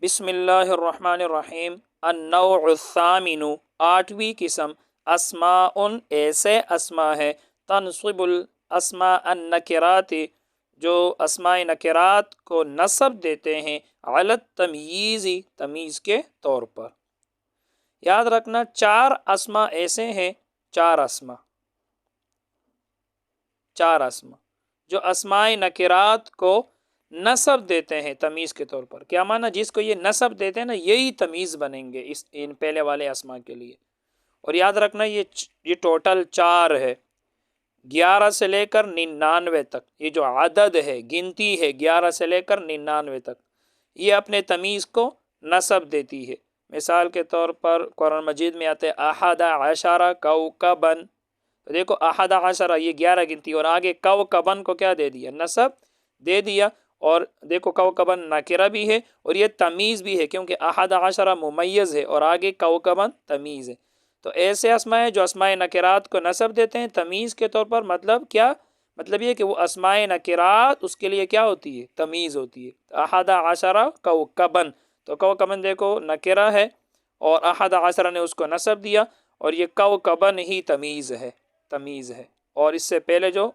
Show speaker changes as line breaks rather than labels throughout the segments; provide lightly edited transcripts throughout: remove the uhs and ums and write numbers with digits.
بسم اللہ الرحمن الرحیم۔ النوع الثامن، آٹھویں قسم، اسماء ایسے اسماء ہے، تنصب الاسماء النکرات، جو اسماء نکرات کو نصب دیتے ہیں، علی التمییز، تمیز کے طور پر۔ یاد رکھنا چار اسماء ایسے ہیں، چار اسماء جو اسماء نکرات کو نصب دیتے ہیں تمیز کے طور پر۔ کیا معنی؟ جس کو یہ نصب دیتے ہیں نا، یہی تمیز بنیں گے ان پہلے والے اسماء کے لیے۔ اور یاد رکھنا یہ ٹوٹل چار ہے، 11 سے لے کر 99 تک۔ یہ جو عدد ہے، گنتی ہے 11 سے لے کر 99 تک، یہ اپنے تمیز کو نصب دیتی ہے۔ مثال کے طور پر قرآن مجید میں آتے احد عشر کوکبن، تو دیکھو احد عشر یہ 11 گنتی، اور آگے کوکبن کو کیا دے دیا؟ نصب دے دیا۔ اور دیکھو کوکبن نکرہ بھی ہے اور یہ تمیز بھی ہے، کیونکہ احد عشر ممیز ہے اور آگے کوکبن تمیز ہے۔ تو ایسے اسماء ہیں جو اسماء نکرات کو نصب دیتے ہیں تمیز کے طور پر۔ مطلب کیا؟ مطلب یہ کہ وہ اسماء نکرات اس کے لیے کیا ہوتی ہے؟ تمیز ہوتی ہے۔ احد عشر کوکبن، تو کوکبن دیکھو نکرہ ہے اور احد عشر نے اس کو نصب دیا، اور یہ کوکبن ہی تمیز ہے، اور اس سے پہلے جو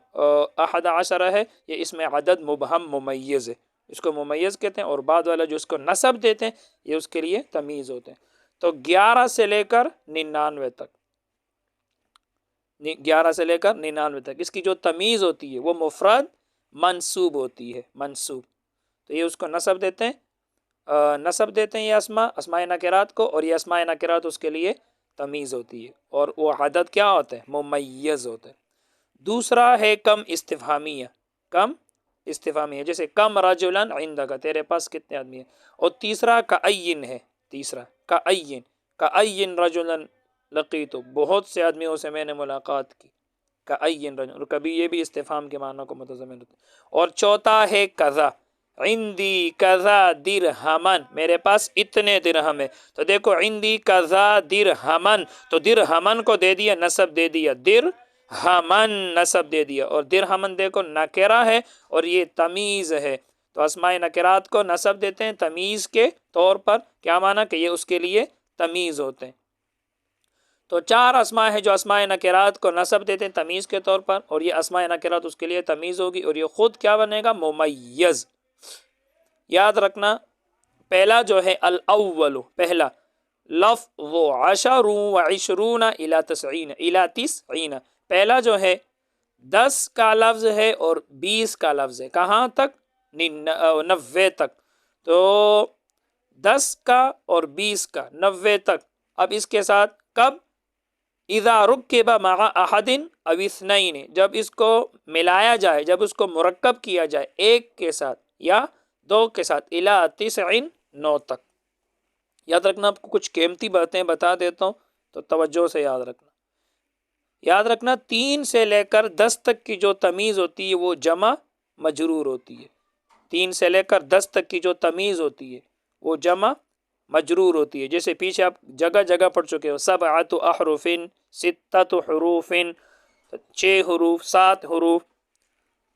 احد عشر ہے یہ اس میں عدد مبہم ممیز ہے، اس کو ممیز کہتے ہیں، اور بعد والا جو اس کو نصب دیتے ہیں یہ اس کے لیے تمیز ہوتے ہیں۔ تو 11 سے لے کر 99 تک، 11 سے لے کر 99 تک اس کی جو تمیز ہوتی ہے وہ مفرد منصوب ہوتی ہے، منصوب۔ تو یہ اس کو نصب دیتے ہیں یہ اسماء نکرات کو، اور یہ اسماء نکرات اس کے لیے تمیز ہوتی ہے، اور وہ عدد کیا ہوتا ہے؟ ممیز ہوتا ہے۔ دوسرا ہے کم استفہامیہ، جیسے کم رجلاً عندک، تیرے پاس کتنے آدمی ہیں۔ اور تیسرا کأین ہے، کأین رجلاً لقیت، بہت سے آدمیوں سے میں نے ملاقات کی، کأین رجل، اور کبھی یہ بھی استفہام کے معنی کو متضمن ہوتا ہے۔ اور چوتھا ہے کذا، عندی کذا درہمن، میرے پاس اتنے درہم ہے۔ تو دیکھو عندی کذا درہمن، تو درہمن کو دے دیا نصب، دے دیا درہمن نصب دے دیا، اور درہمن دیکھو نکرہ ہے اور یہ تمیز ہے۔ تو اسماء نکرات کو نصب دیتے ہیں تمیز کے طور پر۔ کیا معنی؟ کہ یہ اس کے لیے تمیز ہوتے ہیں۔ تو چار اسماء ہے جو اسماء نکرات کو نصب دیتے ہیں تمیز کے طور پر، اور یہ اسماء نکرات اس کے لیے تمیز ہوگی، اور یہ خود کیا بنے گا؟ ممیز۔ یاد رکھنا پہلا جو ہے الاول، پہلا لفظ عشر و عشرون الی 90، پہلا جو ہے 10 کا لفظ ہے اور 20 کا لفظ ہے، کہاں تک؟ 90 تک۔ تو 10 کا اور 20 کا 90 تک۔ اب اس کے ساتھ کب؟ اذا رکب مع احد او اثنین، جب اس کو ملایا جائے، جب اس کو مرکب کیا جائے ایک کے ساتھ یا دو کے ساتھ، الی 90، 9 تک۔ یاد رکھنا، آپ کو کچھ قیمتی باتیں بتا دیتا ہوں تو توجہ سے یاد رکھنا۔ یاد رکھنا 3 سے لے کر 10 تک کی جو تمیز ہوتی ہے وہ جمع مجرور ہوتی ہے۔ 3 سے لے کر 10 تک کی جو تمیز ہوتی ہے وہ جمع مجرور ہوتی ہے۔ جیسے پیچھے آپ جگہ جگہ پڑھ چکے ہو، 7 احرف، 6 حروف، 6 حروف، 7 حروف۔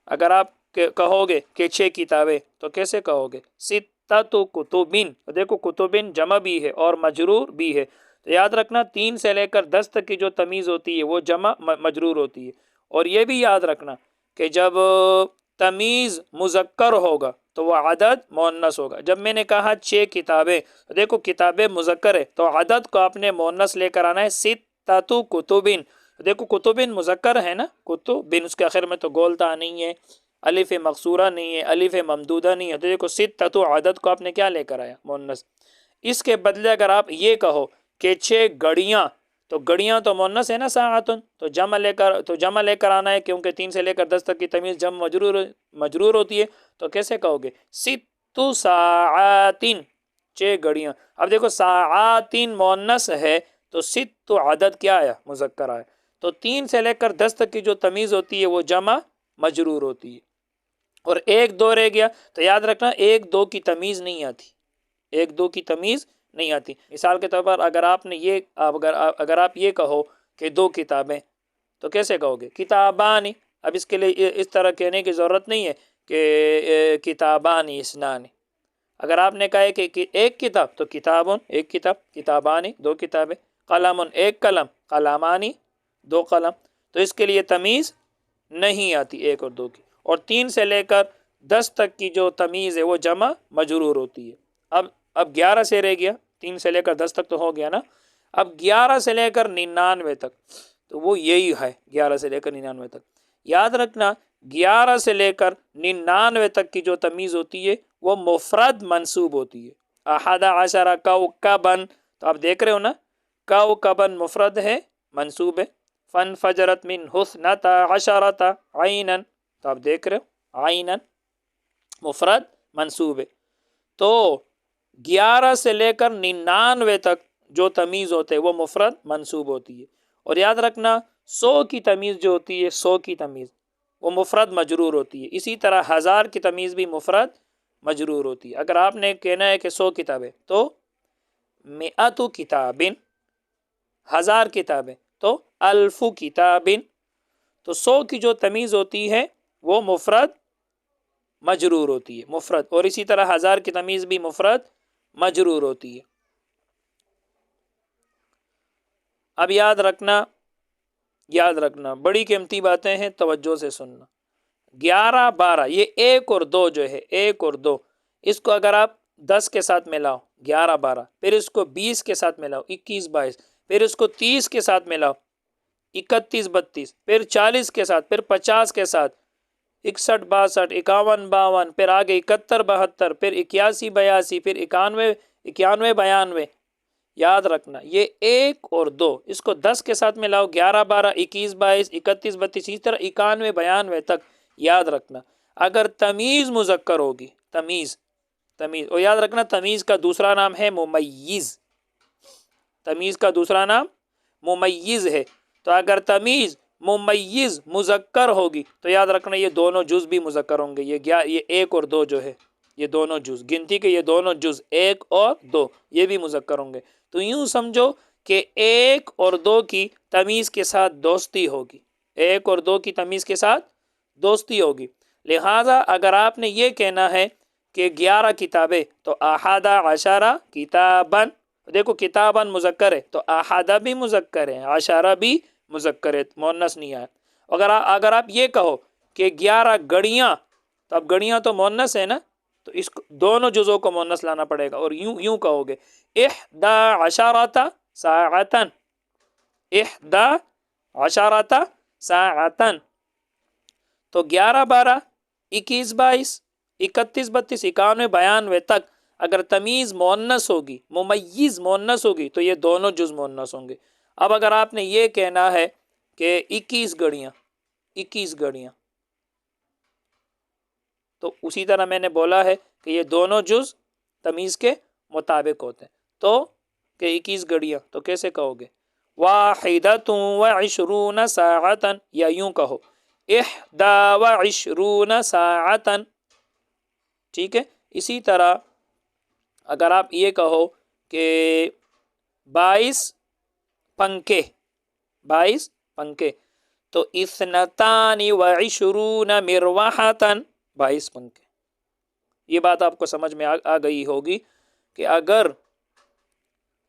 اگر آپ کہو گے کہ 6 کتابیں تو کیسے کہو گے؟ 6 کتب، دیکھو کتب جمع بھی ہے اور مجرور بھی ہے۔ تو یاد رکھنا 3 سے لے کر 10 تک کی جو تمیز ہوتی ہے وہ جمع مجرور ہوتی ہے۔ اور یہ بھی یاد رکھنا کہ جب تمیز مذکر ہوگا تو وہ عدد مؤنث ہوگا۔ جب میں نے کہا 6 کتابیں، دیکھو کتابیں مذکر ہے تو عدد کو آپ نے مؤنث لے کر آنا ہے، 6 کتب۔ دیکھو کتب مذکر ہے نا، کتب، اس کے آخر میں تو گولتا نہیں ہے، الف مقصورہ نہیں ہے، الف ممدودہ نہیں ہے، تو دیکھو 6 عدد کو آپ نے کیا لے کر آیا؟ مؤنث۔ اس کے بدلے اگر آپ یہ کہو کہ 6 گھڑیاں، تو گھڑیاں تو مؤنث ہے نا، ساعتن، تو جمع لے کر آنا ہے، کیونکہ 3 سے لے کر 10 تک کی تمیز جمع مجرور ہوتی ہے۔ تو کیسے کہو گے؟ 6 ساعات، 6 گھڑیاں۔ اب دیکھو ساعاتن مؤنث ہے تو 6 عدد کیا آیا؟ مذکر آیا۔ تو 3 سے لے کر 10 تک کی جو تمیز ہوتی ہے وہ جمع مجرور ہوتی ہے۔ اور 1 2 رہ گیا، تو یاد رکھنا 1 2 کی تمیز نہیں آتی، 1 2 کی تمیز نہیں آتی۔ مثال کے طور پر اگر آپ یہ کہو کہ 2 کتابیں، تو کیسے کہو گے؟ کتابان۔ اب اس کے لیے اس طرح کہنے کی ضرورت نہیں ہے کہ کتابان اسنان، اگر آپ نے کہا ہے کہ ایک کتاب تو کتابن ایک کتاب، کتابانی دو کتابیں، قلم ایک قلم، قلمانی دو قلم، تو اس کے لیے تمیز نہیں آتی ایک اور دو کی. اور 3 سے لے کر 10 تک کی جو تمیز ہے وہ جمع مجرور ہوتی ہے. اب 11 سے رہ گیا، 3 سے لے کر 10 تک تو ہو گیا نا. اب 11 سے لے کر 99 تک تو وہ یہی ہے، 11 سے لے کر 99 تک. یاد رکھنا 11 سے لے کر 99 تک کی جو تمیز ہوتی ہے وہ مفرد منصوب ہوتی ہے. احد عشر کوکبن، تو آپ دیکھ رہے ہو نا، کوکبن مفرد ہے منصوب ہے. فانفجرت من حسنتا عشرت عینا، تو آپ دیکھ رہے ہو عینا مفرد منصوب ہے. تو 11 سے لے کر 99 تک جو تمیز ہوتے ہیں وہ مفرد منصوب ہوتی ہے. اور یاد رکھنا 100 کی تمیز جو ہوتی ہے، 100 کی تمیز وہ مفرد مجرور ہوتی ہے. اسی طرح 1000 کی تمیز بھی مفرد مجرور ہوتی ہے. اگر آپ نے کہنا ہے کہ 100 کتابیں تو مئۃ کتابن، 1000 کتابیں تو الف کتابن. تو 100 کی جو تمیز ہوتی ہے وہ مفرد مجرور ہوتی ہے، مفرد. اور اسی طرح 1000 کی تمیز بھی مفرد مجرور ہوتی ہے. اب یاد رکھنا بڑی قیمتی باتیں ہیں، توجہ سے سننا. 11 12 یہ 1 اور 2 جو ہے، 1 اور 2 اس کو اگر آپ 10 کے ساتھ ملاؤ 11 12، پھر اس کو 20 کے ساتھ ملاؤ 21 22، پھر اس کو 30 کے ساتھ ملاؤ 31 32، پھر 40 کے ساتھ، پھر 50 کے ساتھ 61 62 51 52، پھر آگے 71 72، پھر 81 82، پھر 91 92. یاد رکھنا یہ 1 اور 2 اس کو 10 کے ساتھ ملاؤ 11 12 21 22 31 32، اسی طرح 91 92 تک. یاد رکھنا اگر تمیز مذکر ہوگی، تمیز اور یاد رکھنا تمیز کا دوسرا نام ہے ممیز، تمیز کا دوسرا نام ممیز ہے. تو اگر تمیز ممیز مذکر ہوگی تو یاد رکھنا یہ دونوں جز بھی مذکر ہوں گے. یہ 1 اور 2 جو ہے یہ دونوں جز، گنتی کے یہ دونوں جز 1 اور 2 یہ بھی مذکر ہوں گے. تو یوں سمجھو کہ 1 اور 2 کی تمیز کے ساتھ دوستی ہوگی، 1 اور 2 کی تمیز کے ساتھ دوستی ہوگی. لہذا اگر آپ نے یہ کہنا ہے کہ 11 کتابیں تو احد عشرہ کتابن، دیکھو کتابن مذکر ہے تو احد بھی مذکر ہے، عشرہ بھی مذکر ہے، مؤنث نہیں آیا. اگر آپ یہ کہو کہ 11 گڑیاں، تو اب گڑیاں تو مؤنث ہے نا، تو اس کو دونوں جزوں کو مؤنث لانا پڑے گا. اور یوں کہو گے احدی عشرۃ ساعۃ، احدی عشرۃ ساعۃ. تو 11 12 21 22 31 32 91 92 تک اگر تمیز مؤنث ہوگی، ممیز مؤنث ہوگی تو یہ دونوں جز مؤنث ہوں گے. اب اگر آپ نے یہ کہنا ہے کہ 21 گڑیاں، تو اسی طرح میں نے بولا ہے کہ یہ دونوں جز تمیز کے مطابق ہوتے ہیں. تو کہ 21 گڑیاں تو کیسے کہو گے؟ واحدۃ وعشرون ساعۃ، یا یوں کہو احدی وعشرون ساعۃ. ٹھیک ہے. اسی طرح اگر آپ یہ کہو کہ 22 پنکھے، 22 پنکھے تو اثنتان وعشرون مروحۃ، 22 پنکھے. یہ بات آپ کو سمجھ میں آ گئی ہوگی کہ اگر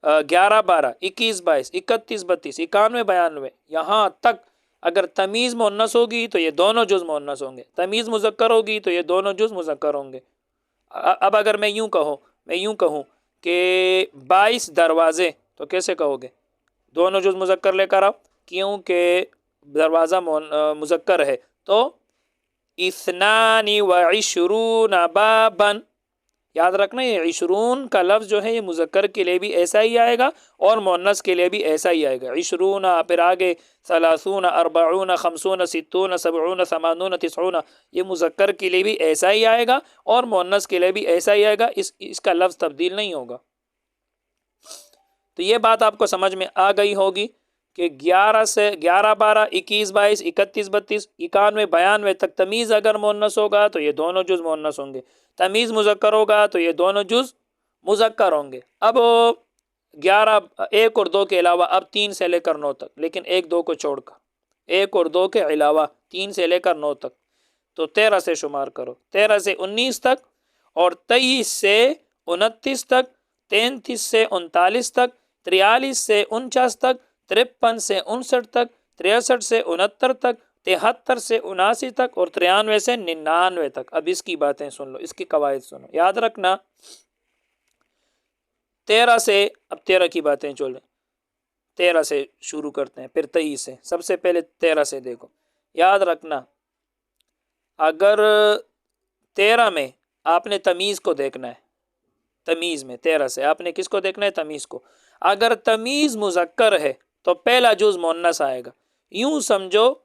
11 12 21 22 31 32 91 92 یہاں تک اگر تمیز مؤنث ہوگی تو یہ دونوں جز مؤنث ہوں گے، تمیز مذکر ہوگی تو یہ دونوں جز مذکر ہوں گے. اب اگر میں یوں کہوں کہ 22 دروازے تو کیسے کہو گے؟ دونوں جز مذکر لے کر آؤ، کیونکہ دروازہ مذکر ہے. تو اثنان وعشرون بابا. یاد رکھنا یہ 20 کا لفظ جو ہے یہ مذکر کے لیے بھی ایسا ہی آئے گا اور مؤنث کے لیے بھی ایسا ہی آئے گا. 20 پھر آگے 30 40 50 60 70 80 90 یہ مذکر کے لیے بھی ایسا ہی آئے گا اور مؤنث کے لیے بھی ایسا ہی آئے گا. اس کا لفظ تبدیل نہیں ہوگا. تو یہ بات آپ کو سمجھ میں آ گئی ہوگی کہ 11 12 21 22 31 32 91 92 تک تمیز اگر مؤنث ہوگا تو یہ دونوں جز مؤنث ہوں گے، تمیز مذکر ہوگا تو یہ دونوں جز مذکر ہوں گے. اب 11 1 اور 2 کے علاوہ اب 3 سے لے کر 9 تک، لیکن 1 2 کو چھوڑ کر 1 اور 2 کے علاوہ 3 سے لے کر 9 تک، تو 13 سے شمار کرو، 13 سے 19 تک اور 23 سے 29 تک، 33 سے 39 تک، 43 سے 49 تک، 53 سے 59 تک، 63 سے 69 تک، 73 سے 79 تک، اور 93 سے 99 تک۔ اب اس کی باتیں سن لو، اس کی قواعد سنو، یاد رکھنا۔ 13 سے، اب 13 کی باتیں چلیں، 13 سے شروع کرتے ہیں، پھر 23 سے۔ سب سے پہلے 13 سے دیکھو، یاد رکھنا اگر 13 میں آپ نے تمیز کو دیکھنا ہے، تمیز میں 13 سے آپ نے کس کو دیکھنا ہے؟ تمیز کو۔ اگر تمیز مذکر ہے تو پہلا جز مؤنث آئے گا۔ یوں سمجھو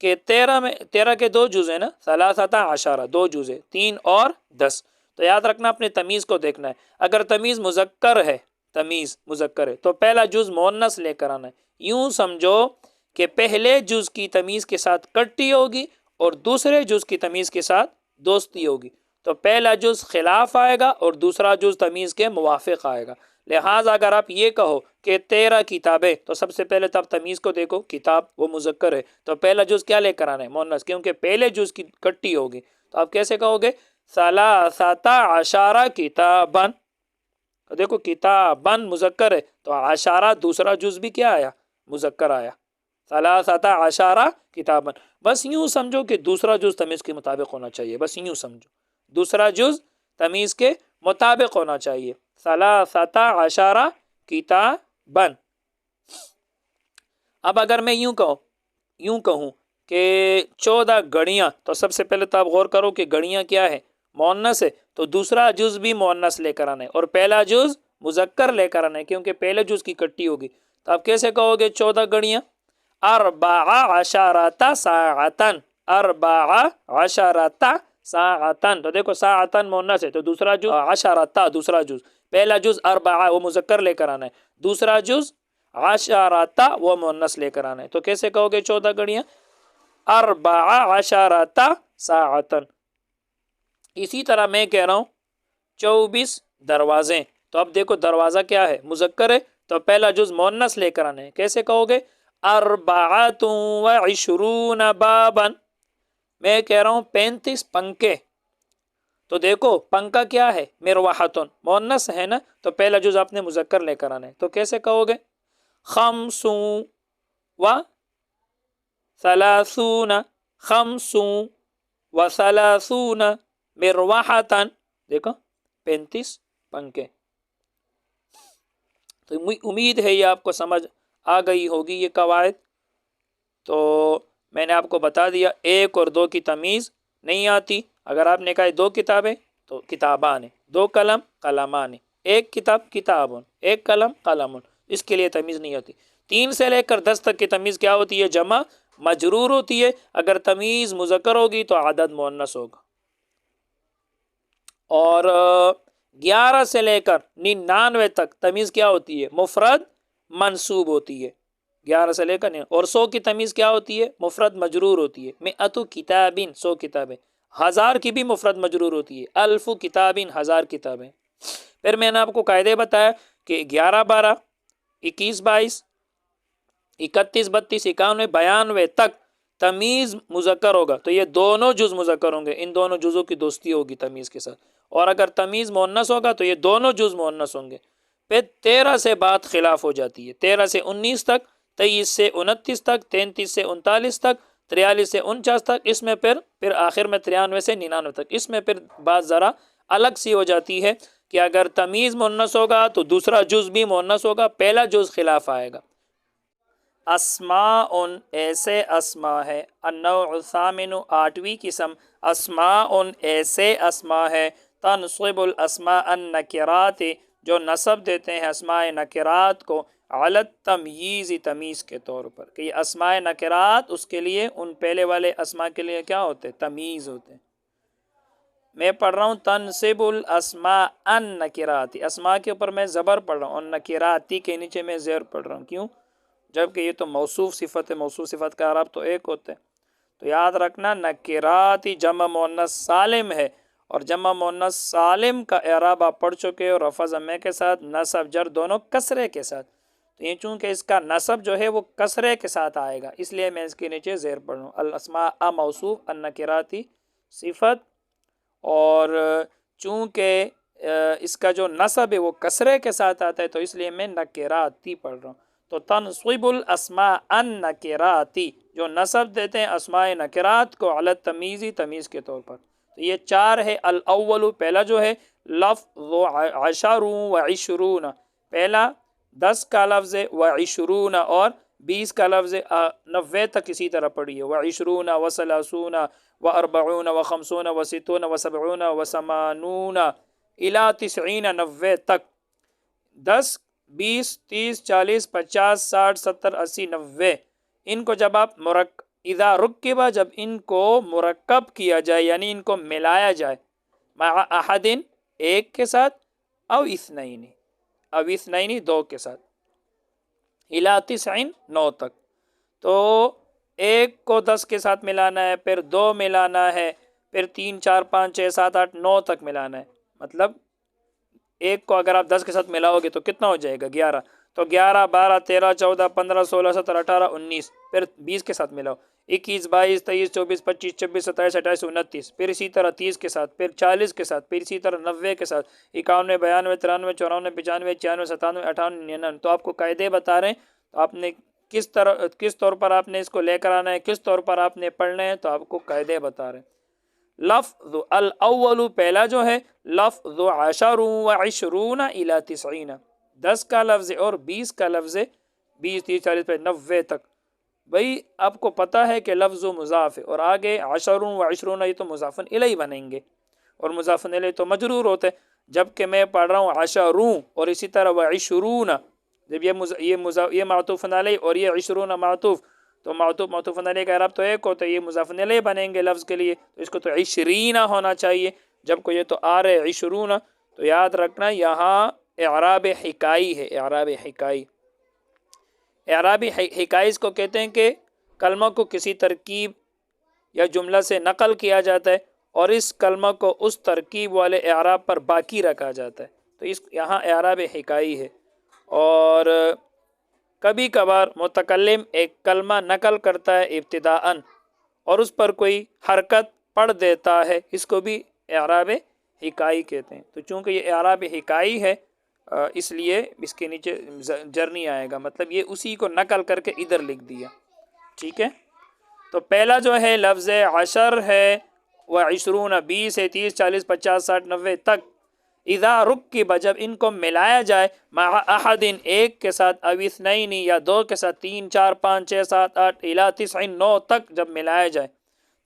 کہ 13 کے دو جز ہیں نا، ثلاثۃ عشرہ، دو جز ہے، 3 اور 10۔ تو یاد رکھنا اپنے تمیز کو دیکھنا ہے۔ اگر تمیز مذکر ہے، تمیز مذکر ہے تو پہلا جز مؤنث لے کر آنا ہے۔ یوں سمجھو کہ پہلے جز کی تمیز کے ساتھ کٹی ہوگی اور دوسرے جز کی تمیز کے ساتھ دوستی ہوگی، تو پہلا جز خلاف آئے گا اور دوسرا جز تمیز کے موافق آئے گا۔ لہٰذا اگر آپ یہ کہو کہ 13 کتابیں، تو سب سے پہلے تو آپ تمیز کو دیکھو، کتاب وہ مذکر ہے تو پہلا جز کیا لے کر آنا ہے؟ مؤنث، کیونکہ پہلے جز کی کٹی ہوگی۔ تو آپ کیسے کہو گے؟ ثلاثۃ عشرہ کتابا۔ دیکھو کتابن مذکر ہے تو عشرہ دوسرا جز بھی کیا آیا؟ مذکر آیا، ثلاثۃ عشرہ کتابن۔ بس یوں سمجھو کہ دوسرا جز تمیز کے مطابق ہونا چاہیے، بس یوں سمجھو دوسرا جز تمیز کے مطابق ہونا چاہیے، ثلاثۃ عشرہ کتابن۔ اب اگر میں یوں کہوں کہ 14 گھڑیاں، تو سب سے پہلے تو آپ غور کرو کہ گھڑیاں کیا ہے؟ مؤنث ہے، تو دوسرا جز بھی مؤنث لے کر آنا ہے اور پہلا جز مذکر لے کر آنا ہے، کیونکہ پہلے جز کی کٹی ہوگی۔ تو آپ کیسے کہو گے 14 گھڑیاں؟ 14 ساعتن، 14 ساعتن۔ تو دیکھو ساعتن مؤنث ہے تو دوسرا جز عشرتا، دوسرا جز، پہلا جز 4 وہ مذکر لے کر آنا ہے، دوسرا جز عشرتا وہ مؤنث لے کر آنا ہے۔ تو کیسے کہو گے 14 گھڑیاں؟ 14 ساعتن۔ اسی طرح میں کہہ رہا ہوں 24 دروازے، تو اب دیکھو دروازہ کیا ہے؟ مذکر ہے، تو پہلا جز مؤنث لے کر آنا ہے۔ کیسے کہو گے؟ 24 بابا۔ میں کہہ رہا ہوں 35 پنکھے، تو دیکھو پنکھا کیا ہے؟ مروحتن، مؤنث ہے نا، تو پہلا جز آپ نے مذکر لے کر آنا ہے۔ تو کیسے کہو گے؟ 35 مروحتن۔ دیکھو 35 پنکھے۔ تو امید ہے یہ آپ کو سمجھ آ گئی ہوگی یہ قواعد۔ تو میں نے آپ کو بتا دیا 1 اور 2 کی تمیز نہیں آتی۔ اگر آپ نے کہا 2 کتابیں تو کتابان، 2 قلم قلمان، 1 کتاب کتابن، 1 قلم قلمن، اس کے لیے تمیز نہیں ہوتی۔ 3 سے لے کر 10 تک کی تمیز کیا ہوتی ہے؟ جمع مجرور ہوتی ہے۔ اگر تمیز مذکر ہوگی تو عدد مؤنث ہوگا۔ اور 11 سے لے کر 99 تک تمیز کیا ہوتی ہے؟ مفرد منصوب ہوتی ہے، 11 سے لے کر اور 100 کی تمیز کیا ہوتی ہے؟ مفرد مجرور ہوتی ہے۔ 100 کتابن، 100 کتابیں۔ 1000 کی بھی مفرد مجرور ہوتی ہے، 1000 کتابن، 1000 کتابیں۔ پھر میں نے آپ کو قاعدے بتایا کہ 11 12 21 22 31 32 91 92 تک تمیز مذکر ہوگا تو یہ دونوں جز مذکر ہوں گے، ان دونوں جزوں کی دوستی ہوگی تمیز کے ساتھ۔ اور اگر تمیز مؤنث ہوگا تو یہ دونوں جز مؤنث ہوں گے۔ پھر 13 سے بات خلاف ہو جاتی ہے، 13 سے 19 تک، 23 سے 29 تک، 33 سے 39 تک، 43 سے 49 تک، اس میں پھر آخر میں 93 سے 99 تک، اس میں پھر بات ذرا الگ سی ہو جاتی ہے کہ اگر تمیز مؤنث ہوگا تو دوسرا جز بھی مؤنث ہوگا، پہلا جز خلاف آئے گا۔ اسماء ایسے اسماء ہے، النوع الثامن 8ویں قسم، اسماء ایسے اسماء ہے، تنصب الاسماء النکرات جو نصب دیتے ہیں اسماء نکرات کو، علی التمییز تمیز کے طور پر، کہ یہ اسماء نکرات اس کے لیے ان پہلے والے اسماء کے لیے کیا ہوتے ہیں؟ تمیز ہوتے ہیں۔ میں پڑھ رہا ہوں تنصب الاسماء النکرات، اسماء کے اوپر میں زبر پڑھ رہا ہوں اور نکراتی کے نیچے میں زیر پڑھ رہا ہوں، کیوں؟ جبکہ یہ تو موصوف صفت ہے، موصوف صفت کا اعراب تو ایک ہوتا ہے۔ تو یاد رکھنا نکراتی جمع مؤنث سالم ہے، اور جمع مؤنث سالم کا اعراب آپ پڑھ چکے اور رفع ضمہ کے ساتھ، نصب جر دونوں کسرے کے ساتھ۔ تو یہ چونکہ اس کا نصب جو ہے وہ کسرے کے ساتھ آئے گا، اس لیے میں اس کے نیچے زیر پڑھ رہا ہوں، الاسماء موصوف النکراتی صفت۔ اور چونکہ اس کا جو نصب ہے وہ کسرے کے ساتھ آتا ہے تو اس لیے میں نکراتی پڑھ رہا ہوں. تو تنصب الاسماء النکراتی، جو نصب دیتے ہیں اسماء نکرات کو علی التمیزی، تمیز کے طور پر. تو یہ چار ہے. الاول پہلا جو ہے لفظ عشر و عشرون، پہلا 10 کا لفظ ہے، و عشرون اور 20 کا لفظ ہے. 90 تک اسی طرح پڑھیے، و عشرون و ثلاثون و اربعون و خمسون و ستون و سبعون و ثمانون الی 90، 90 تک. 10 20 30 40 50 60 70 80 90، ان کو جب آپ اذا رکبہ، جب ان کو مرکب کیا جائے یعنی ان کو ملایا جائے، مع احد ایک کے ساتھ، او اثنین، او اثنین دو کے ساتھ، الی 90 9 تک. تو ایک کو 10 کے ساتھ ملانا ہے، پھر 2 ملانا ہے، پھر 3 4 5 6 7 8 9 تک ملانا ہے. مطلب ایک کو اگر آپ 10 کے ساتھ ملاؤ گے تو کتنا ہو جائے گا؟ 11. تو 11 12 13 14 15 16 17 18 19، پھر 20 کے ساتھ ملاؤ، 21 22 23 24 25 26 27 28 29، پھر اسی طرح 30 کے ساتھ، پھر 40 کے ساتھ، پھر اسی طرح 90 کے ساتھ، 91 92 93 94 95 96 97 98 99. تو آپ کو قاعدے بتا رہے ہیں، تو آپ نے کس طور پر آپ نے اس کو لے کر آنا ہے، کس طور پر آپ نے پڑھنا ہے، تو آپ کو قاعدے بتا رہے ہیں. لفظ الاول پہلا جو ہے لفظ عشر و عشرون الی 90، 10 کا لفظ اور 20 کا لفظ، 20 30 40 پہ 90 تک. بھئی آپ کو پتہ ہے کہ لفظ و مضاف ہے، اور آگے عشر و عشرون یہ تو مضاف الیہ بنیں گے، اور مضاف الیہ تو مجرور ہوتے ہیں. جبکہ میں پڑھ رہا ہوں عشرون اور اسی طرح و عشرون، جب یہ معطوف علیہ اور یہ عشرون معطوف، تو معطوف علیہ کا اعراب تو ایک ہوتا ہے، یہ مضاف الیہ بنیں گے لفظ کے لیے، تو اس کو تو عشرین ہونا چاہیے. جب کو یہ تو آ رہے عشرون، تو یاد رکھنا یہاں اعراب حکائی ہے. اعراب حکائی، اعراب حکائی اس کو کہتے ہیں کہ کلمہ کو کسی ترکیب یا جملہ سے نقل کیا جاتا ہے اور اس کلمہ کو اس ترکیب والے اعراب پر باقی رکھا جاتا ہے، تو اس یہاں اعراب حکائی ہے. اور کبھی کبھار متکلم ایک کلمہ نقل کرتا ہے ابتداءً اور اس پر کوئی حرکت پڑھ دیتا ہے، اس کو بھی اعراب حکائی کہتے ہیں. تو چونکہ یہ اعراب حکائی ہے اس لیے اس کے نیچے جر نہیں آئے گا، مطلب یہ اسی کو نقل کر کے ادھر لکھ دیا. ٹھیک ہے. تو پہلا جو ہے لفظ عشر ہے، و عشرون 20 ہے، 30 40 50 60 90 تک. اذا رکب، جب ان کو ملایا جائے، مع احد ایک کے ساتھ، او اثنین یا 2 کے ساتھ، 3 4 5 6 7 8 الی 90 9 تک جب ملایا جائے،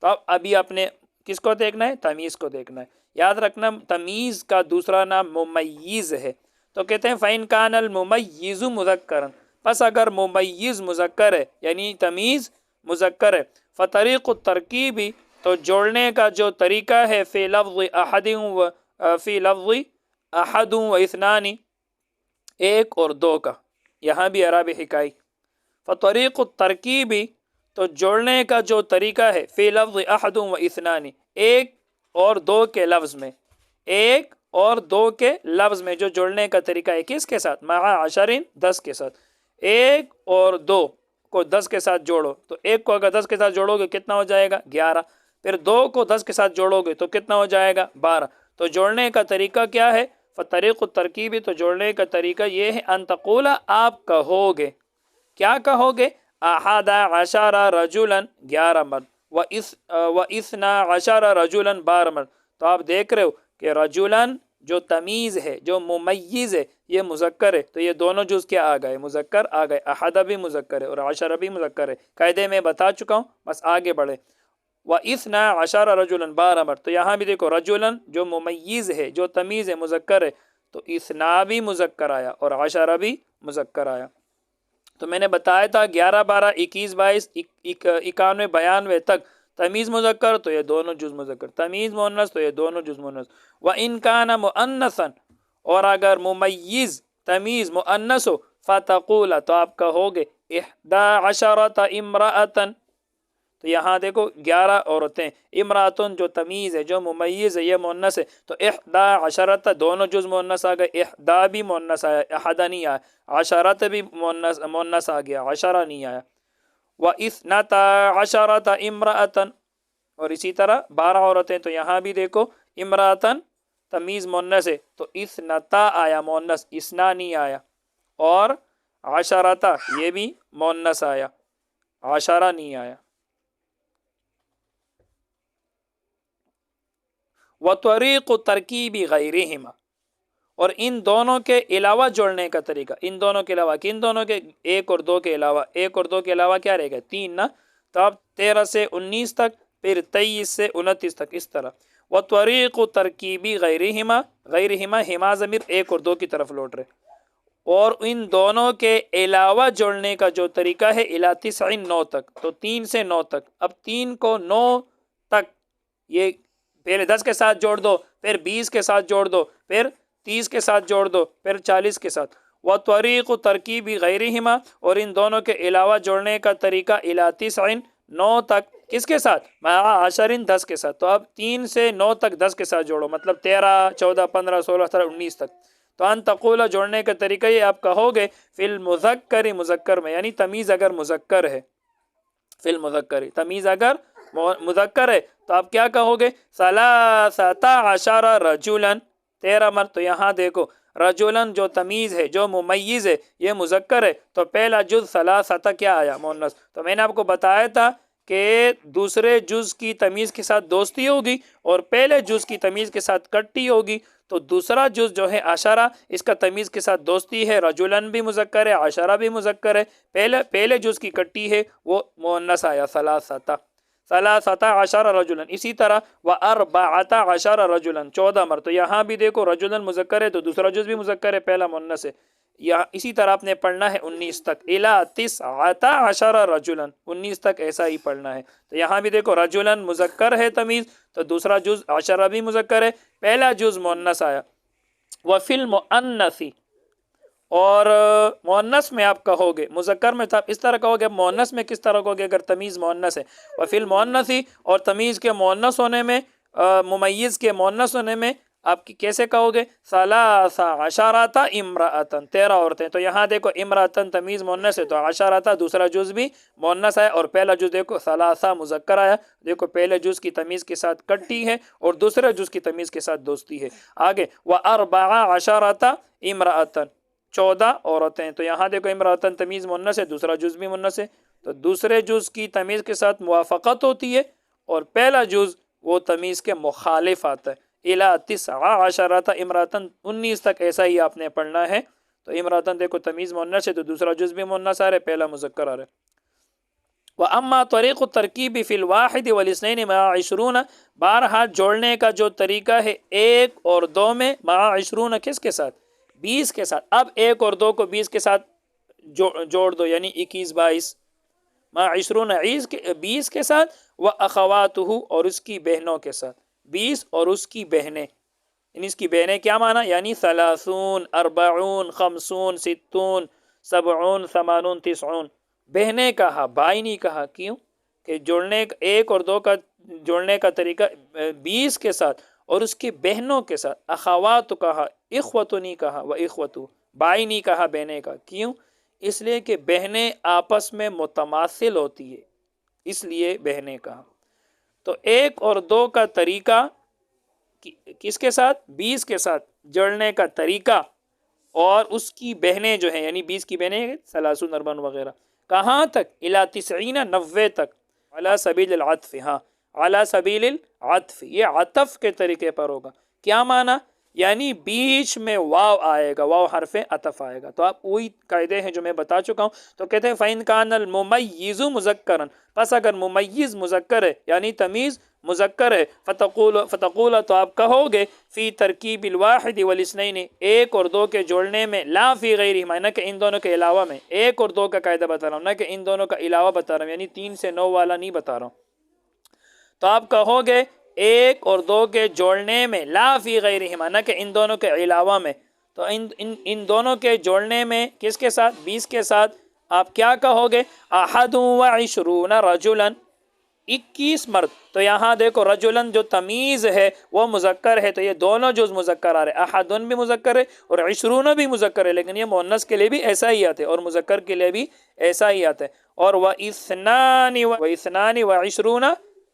تو اب ابھی آپ نے کس کو دیکھنا ہے؟ تمیز کو دیکھنا ہے. یاد رکھنا تمیز کا دوسرا نام ممیز ہے. تو کہتے ہیں فَإِنْ كَانَ الْمُمَيِّزُ مُذَكَّرًا، پس اگر ممیز مذکر ہے یعنی تمیز مذکر ہے، فطریق الترکیب، تو جوڑنے کا جو طریقہ ہے، فی لفظ احد و اثنان، ایک اور 2 کا، یہاں بھی اعراب حکائی. فطریق الترکیب، تو جوڑنے کا جو طریقہ ہے، فی لفظ احد و اثنان، ایک اور 2 کے لفظ میں، ایک اور 2 کے لفظ میں جو جوڑنے کا طریقہ ہے، کس کے ساتھ؟ مع عشرین 10 کے ساتھ. ایک اور 2 کو 10 کے ساتھ جوڑو، تو ایک کو اگر 10 کے ساتھ جوڑو گے کتنا ہو جائے گا؟ 11. پھر 2 کو 10 کے ساتھ جوڑو گے تو کتنا ہو جائے گا؟ 12. تو جوڑنے کا طریقہ کیا ہے؟ فطریق الترکیب، تو جوڑنے کا طریقہ یہ ہے، ان تقول، آپ کہو گے، کیا کہو گے؟ احد عشر رجلا 11 مرد، و اثنا عشر رجلا 12 مرد. تو آپ دیکھ رہے ہو کہ رجلا جو تمیز ہے، جو ممیز ہے، یہ مذکر ہے، تو یہ دونوں جز کیا آ گئے؟ مذکر آ گئے. احد بھی مذکر ہے اور عشر بھی مذکر ہے، قاعدے میں بتا چکا ہوں، بس آگے بڑھے. و اثنا عشر رجلا 12 مرد، تو یہاں بھی دیکھو رجلا جو ممیز ہے، جو تمیز ہے، مذکر ہے، تو اثنا بھی مذکر آیا اور عشر بھی مذکر آیا. تو میں نے بتایا تھا 11 12 21 22 91 92 تک تمیز مذکر تو یہ دونوں جز مذکر، تمیز مؤنث تو یہ دونوں جز مؤنث. وَإِنْ كَانَ مُؤَنَّثًا، اور اگر ممیز تمیز مؤنث ہو، فَتَقُولَ، تو آپ کہو گے 11 امرأةً، تو یہاں دیکھو 11 عورتیں، امرأتن جو تمیز ہے، جو ممیز ہے، یہ مؤنث ہے، تو 11 دونوں جز مؤنث آ گئے، احدا بھی مؤنث آیا، احد نہیں آیا، عشرت بھی مؤنث آ گیا، عشرہ نہیں آیا. وَإِثْنَتَا عَشَرَةَ امرأةً، اور اسی طرح 12 عورتیں، تو یہاں بھی دیکھو امرأةً تمیز مونس ہے تو اثنتا آیا مونس، اسنا نہیں آیا، اور عشرتا یہ بھی مونس آیا، عشرہ نہیں آیا۔ وطریق ترکیب غیرہما، اور ان دونوں کے علاوہ جوڑنے کا طریقہ، ان دونوں کے علاوہ، کن دونوں کے؟ ایک اور دو کے علاوہ، ایک اور دو کے علاوہ کیا رہے گا؟ 3 نا، تو اب 13 سے 19 تک، پھر 23 سے 29 تک، اس طرح۔ وطریق ترکیبی غیرہما، غیرہما ہما ضمیر ایک اور دو کی طرف لوٹ رہے، اور ان دونوں کے علاوہ جوڑنے کا جو طریقہ ہے الی 9 9 تک، تو 3 سے 9 تک، اب 3 کو 9 تک، یہ پہلے 10 کے ساتھ جوڑ دو، پھر 20 کے ساتھ جوڑ دو، پھر 30 کے ساتھ جوڑ دو، پھر 40 کے ساتھ۔ وطریق ترکیبی غیرہما، اور ان دونوں کے علاوہ جوڑنے کا طریقہ الی 9 9 تک، کس کے ساتھ؟ مع 10 10 کے ساتھ۔ تو اب 3 سے 9 تک 10 کے ساتھ جوڑو، مطلب 13 14 15 16 17 19 تک۔ تو ان تقول جوڑنے کا طریقہ یہ آپ کہو گے فی المذکر، مذکر میں، یعنی تمیز اگر مذکر ہے، فی المذکر تمیز اگر مذکر ہے تو آپ کیا کہو گے؟ 13 رجلا، 13 مرد۔ تو یہاں دیکھو رجلا جو تمیز ہے، جو ممیز ہے، یہ مذکر ہے، تو پہلا جز 13 کیا آیا؟ مؤنث۔ تو میں نے آپ کو بتایا تھا کہ دوسرے جز کی تمیز کے ساتھ دوستی ہوگی اور پہلے جز کی تمیز کے ساتھ کٹی ہوگی، تو دوسرا جز جو ہے عشرہ، اس کا تمیز کے ساتھ دوستی ہے، رجلن بھی مذکر ہے، عشرہ بھی مذکر ہے، پہلے جز کی کٹی ہے وہ مؤنث آیا 13 رجلن۔ اسی طرح و14 رجلن، 14 مرد۔ تو یہاں بھی دیکھو رجلن مذکر ہے تو دوسرا جز بھی مذکر ہے، پہلا مؤنث ہے۔ یہاں اسی طرح آپ نے پڑھنا ہے 19 تک، الی 19 رجلن، 19 تک ایسا ہی پڑھنا ہے۔ تو یہاں بھی دیکھو رجلن مذکر ہے تمیز، تو دوسرا جز عشرہ بھی مذکر ہے، پہلا جز مؤنث آیا۔ وفی المؤنث، اور مؤنث میں آپ کہو گے، مذکر میں تو آپ اس طرح کہو گے، مؤنث میں کس طرح کہو گے اگر تمیز مؤنث ہے؟ وفی المؤنث، اور تمیز کے مؤنث ہونے میں، ممیز کے مؤنث ہونے میں آپ کی کیسے کہو گے؟ 13 امرأۃ، 13 عورتیں۔ تو یہاں دیکھو امرأۃ تمیز مؤنث ہے تو عشرۃ دوسرا جز بھی مؤنث ہے، اور پہلا جز دیکھو 13 مذکر آیا، دیکھو پہلے جز کی تمیز کے ساتھ کٹی ہے اور دوسرے جز کی تمیز کے ساتھ دوستی ہے۔ آگے و14 امرأۃ، 14 عورتیں۔ تو یہاں دیکھو امرأۃ تمیز مؤنث ہے، دوسرا جز بھی مؤنث ہے، تو دوسرے جز کی تمیز کے ساتھ موافقت ہوتی ہے اور پہلا جز وہ تمیز کے مخالف آتا ہے۔ الی 19 امرأۃ، 19 تک ایسا ہی آپ نے پڑھنا ہے۔ تو امرأۃ دیکھو تمیز مؤنث ہے تو دوسرا جز بھی مؤنث آ رہا ہے، پہلا مذکر آ رہا ہے۔ وَأَمَّا طَرِيقُ التَّرْكِيبِ فِي الْوَاحِدِ وَالْاثْنَيْنِ مَعَ 20، بارہا جوڑنے کا جو طریقہ ہے 1 اور 2 میں، مع 20 کس کے ساتھ؟ 20 کے ساتھ۔ اب 1 اور 2 کو 20 کے ساتھ جوڑ دو، یعنی 21 22، مع 20 کے ساتھ، وَأَخَوَاتُهُ، اور اس کی بہنوں کے ساتھ، 20 اور اس کی بہنیں، یعنی اس کی بہنیں کیا معنی؟ یعنی 30 40 50 60 70 80 90، بہنیں کہا، بھائی نہیں کہا۔ کیوں کہ جوڑنے 1 اور 2 کا جوڑنے کا طریقہ 20 کے ساتھ اور اس کی بہنوں کے ساتھ، اخوات کہا، اخوت نہیں کہا، و اخوت، بھائی نہیں کہا بہنیں کا۔ کیوں؟ اس لیے کہ بہنیں آپس میں متماثل ہوتی ہے، اس لیے بہنیں کہا۔ تو 1 اور 2 کا طریقہ کس کے ساتھ؟ 20 کے ساتھ جوڑنے کا طریقہ، اور اس کی بہنیں جو ہیں، یعنی 20 کی بہنیں 30 40 وغیرہ، کہاں تک؟ الی 90 90 تک، علی سبیل العطف۔ ہاں علی سبیل العطف، یہ عطف کے طریقے پر ہوگا۔ کیا معنی؟ یعنی بیچ میں واو آئے گا، واو حرف عطف آئے گا۔ تو آپ وہی قاعدے ہیں جو میں بتا چکا ہوں۔ تو کہتے ہیں فَإِنْ كَانَ الْمُمَيِّزُ مُذَكَّرًا، پس اگر ممیز مذکر ہے یعنی تمیز مذکر ہے، فتقول، تو آپ کہو گے فی ترکیب الواحد والاثنین، 1 اور 2 کے جوڑنے میں، لا فی غیرہما، نہ کہ ان دونوں کے علاوہ میں۔ 1 اور 2 کا قاعدہ بتا رہا ہوں، نہ کہ ان دونوں کا علاوہ بتا رہا ہوں، یعنی 3 سے 9 والا نہیں بتا رہا ہوں۔ تو آپ کہو گے 1 اور 2 کے جوڑنے میں، لا فی غیرہما، نہ کہ ان دونوں کے علاوہ میں۔ تو ان دونوں کے جوڑنے میں کس کے ساتھ؟ 20 کے ساتھ۔ آپ کیا کہو گے؟ 21 رجلا، 21 مرد۔ تو یہاں دیکھو رجلن جو تمیز ہے وہ مذکر ہے، تو یہ دونوں جز مذکر آ رہے، احدن بھی مذکر ہے اور 20 بھی مذکر ہے، لیکن یہ مؤنث کے لیے بھی ایسا ہی آتے اور مذکر کے لیے بھی ایسا ہی آتا ہے۔ اور وَإِثْنَانِ وَعِشْرُونَ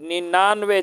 99